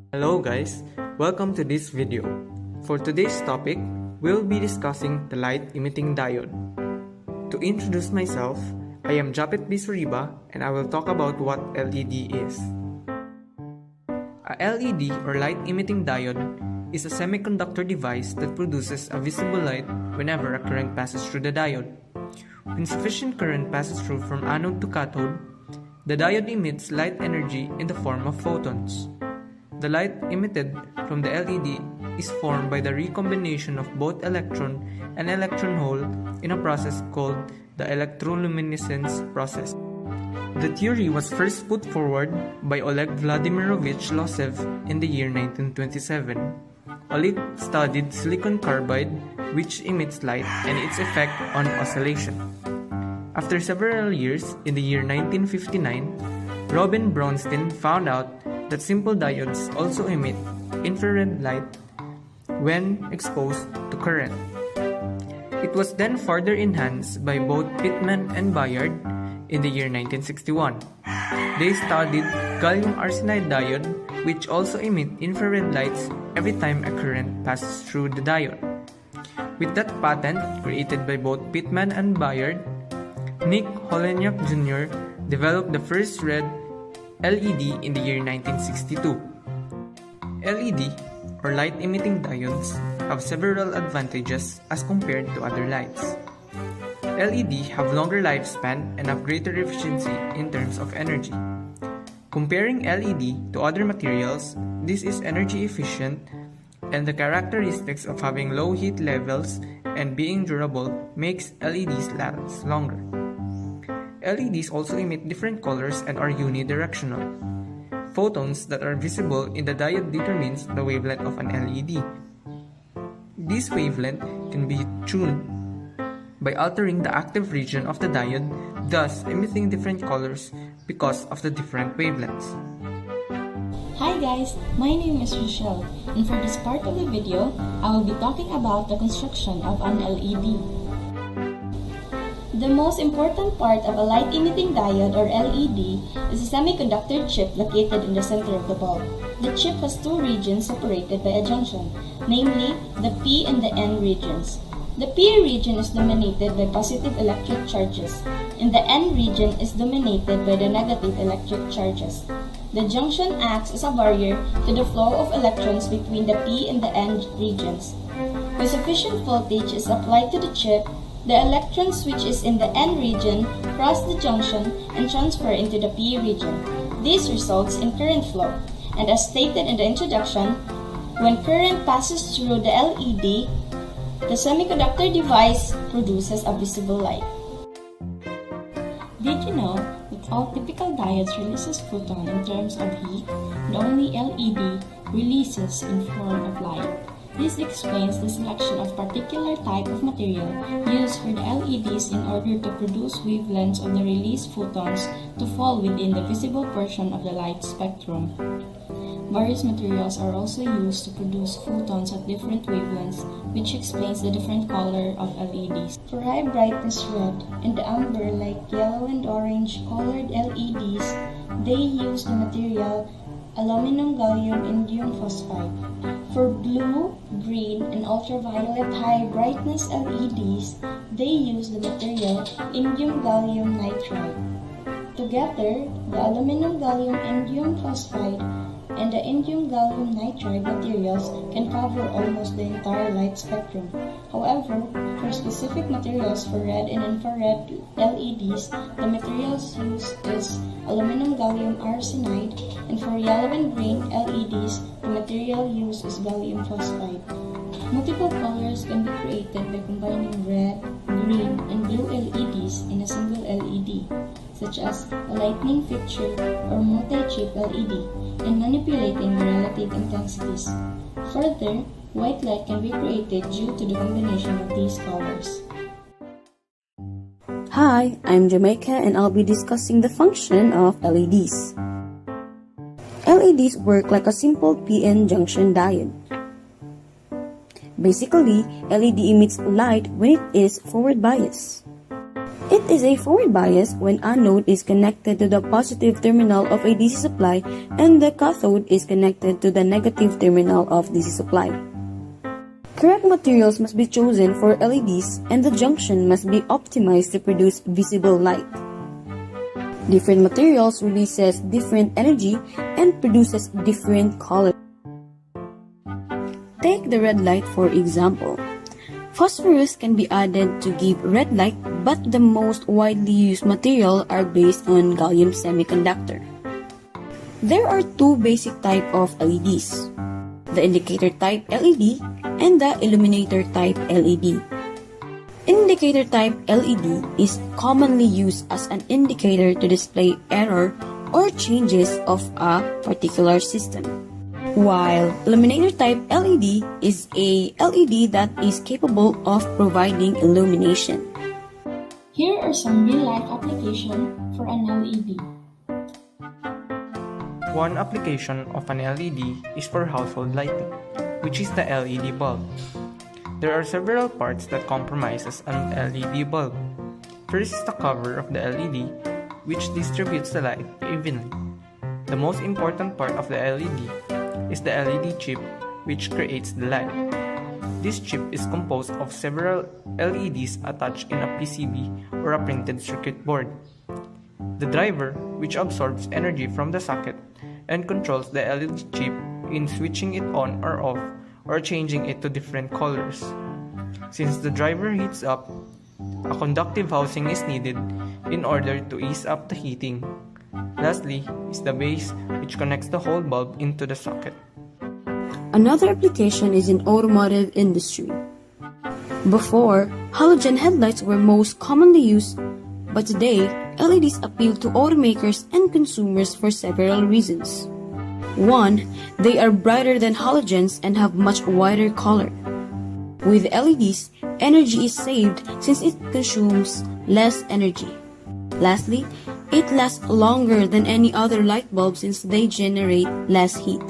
Hello guys, welcome to this video. For today's topic, we'll be discussing the light emitting diode. To introduce myself, I am Soriba and I will talk about what LED is. A LED or light emitting diode is a semiconductor device that produces a visible light whenever a current passes through the diode. When sufficient current passes through from anode to cathode, the diode emits light energy in the form of photons. The light emitted from the LED is formed by the recombination of both electron and electron hole in a process called the electroluminescence process. The theory was first put forward by Oleg Vladimirovich Losev in the year 1927. Oleg studied silicon carbide, which emits light, and its effect on oscillation. After several years, in the year 1959, Robin Brownstein found out that simple diodes also emit infrared light when exposed to current. It was then further enhanced by both Pittman and Bayard in the year 1961. They studied gallium arsenide diode, which also emit infrared lights every time a current passes through the diode. With that patent, created by both Pittman and Bayard, Nick Holeniuk Jr. developed the first red LED in the year 1962. LED, or light-emitting diodes, have several advantages as compared to other lights. LED have longer lifespan and have greater efficiency in terms of energy. Comparing LED to other materials, this is energy efficient, and the characteristics of having low heat levels and being durable makes LEDs last longer. LEDs also emit different colors and are unidirectional. Photons that are visible in the diode determines the wavelength of an LED. This wavelength can be tuned by altering the active region of the diode, thus emitting different colors because of the different wavelengths. Hi guys, my name is Rochelle, and for this part of the video, I will be talking about the construction of an LED. The most important part of a light-emitting diode or LED is a semiconductor chip located in the center of the bulb. The chip has two regions separated by a junction, namely the P and the N regions. The P region is dominated by positive electric charges, and the N region is dominated by the negative electric charges. The junction acts as a barrier to the flow of electrons between the P and the N regions. When sufficient voltage is applied to the chip, the electrons which is in the N region cross the junction and transfer into the P region. This results in current flow, and as stated in the introduction, when current passes through the LED, the semiconductor device produces a visible light. Did you know that all typical diodes releases photon in terms of heat, and only LED releases in form of light? This explains the selection of particular type of material used for the LEDs in order to produce wavelengths of the released photons to fall within the visible portion of the light spectrum. Various materials are also used to produce photons at different wavelengths, which explains the different color of LEDs. For high brightness red and the amber like yellow and orange colored LEDs, they use the material aluminum gallium indium phosphide. For blue, green, and ultraviolet high brightness LEDs, they use the material indium gallium nitride. Together, the aluminum gallium indium phosphide and the indium gallium nitride materials can cover almost the entire light spectrum. However, for specific materials for red and infrared LEDs, the materials used is aluminum gallium arsenide, and for yellow and green LEDs, the material used is gallium phosphide. Multiple colors can be created by combining red, green, and blue LEDs in a single LED, such as a lightning fixture or multi-chip LED, and manipulating the relative intensities. Further, white light can be created due to the combination of these colors. Hi, I'm Jamaica and I'll be discussing the function of LEDs. LEDs work like a simple PN junction diode. Basically, LED emits light when it is forward biased. It is a forward bias when anode is connected to the positive terminal of a DC supply and the cathode is connected to the negative terminal of DC supply. Correct materials must be chosen for LEDs and the junction must be optimized to produce visible light. Different materials releases different energy and produces different colors. Take the red light for example. Phosphorus can be added to give red light, but the most widely used material are based on gallium semiconductor. There are two basic types of LEDs, the indicator type LED and the illuminator type LED. Indicator type LED is commonly used as an indicator to display error or changes of a particular system, while illuminator type LED is a LED that is capable of providing illumination. Here are some real-life applications for an LED. One application of an LED is for household lighting, which is the LED bulb. There are several parts that comprises an LED bulb. First is the cover of the LED, which distributes the light evenly. The most important part of the LED is the LED chip, which creates the light. This chip is composed of several LEDs attached in a PCB or a printed circuit board. The driver, which absorbs energy from the socket and controls the LED chip in switching it on or off or changing it to different colors. Since the driver heats up, a conductive housing is needed in order to ease up the heating. Lastly is the base, which connects the whole bulb into the socket. Another application is in automotive industry. Before, halogen headlights were most commonly used, but today, LEDs appeal to automakers and consumers for several reasons. One, they are brighter than halogens and have much wider color. With LEDs, energy is saved since it consumes less energy. Lastly, it lasts longer than any other light bulb since they generate less heat.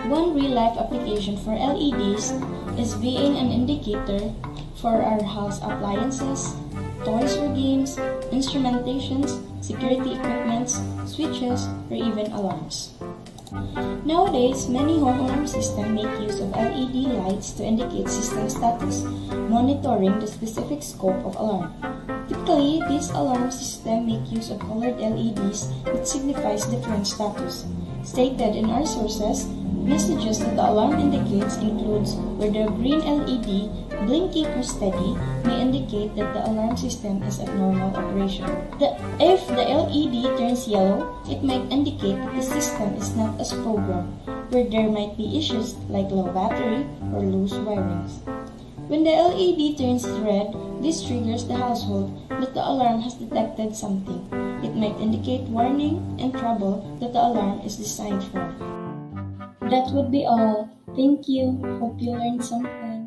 One real-life application for LEDs is being an indicator for our house appliances, toys or games, instrumentations, security equipments, switches, or even alarms. Nowadays, many home alarm systems make use of LED lights to indicate system status, monitoring the specific scope of alarm. Typically, these alarm systems make use of colored LEDs which signifies different status. Stated in our sources, messages that the alarm indicates includes whether green LED, blinking or steady, may indicate that the alarm system is at normal operation. If the LED turns yellow, it might indicate that the system is not as programmed, where there might be issues like low battery or loose wirings. When the LED turns red, this triggers the household that the alarm has detected something. It might indicate warning and trouble that the alarm is designed for. That would be all. Thank you. Hope you learned something.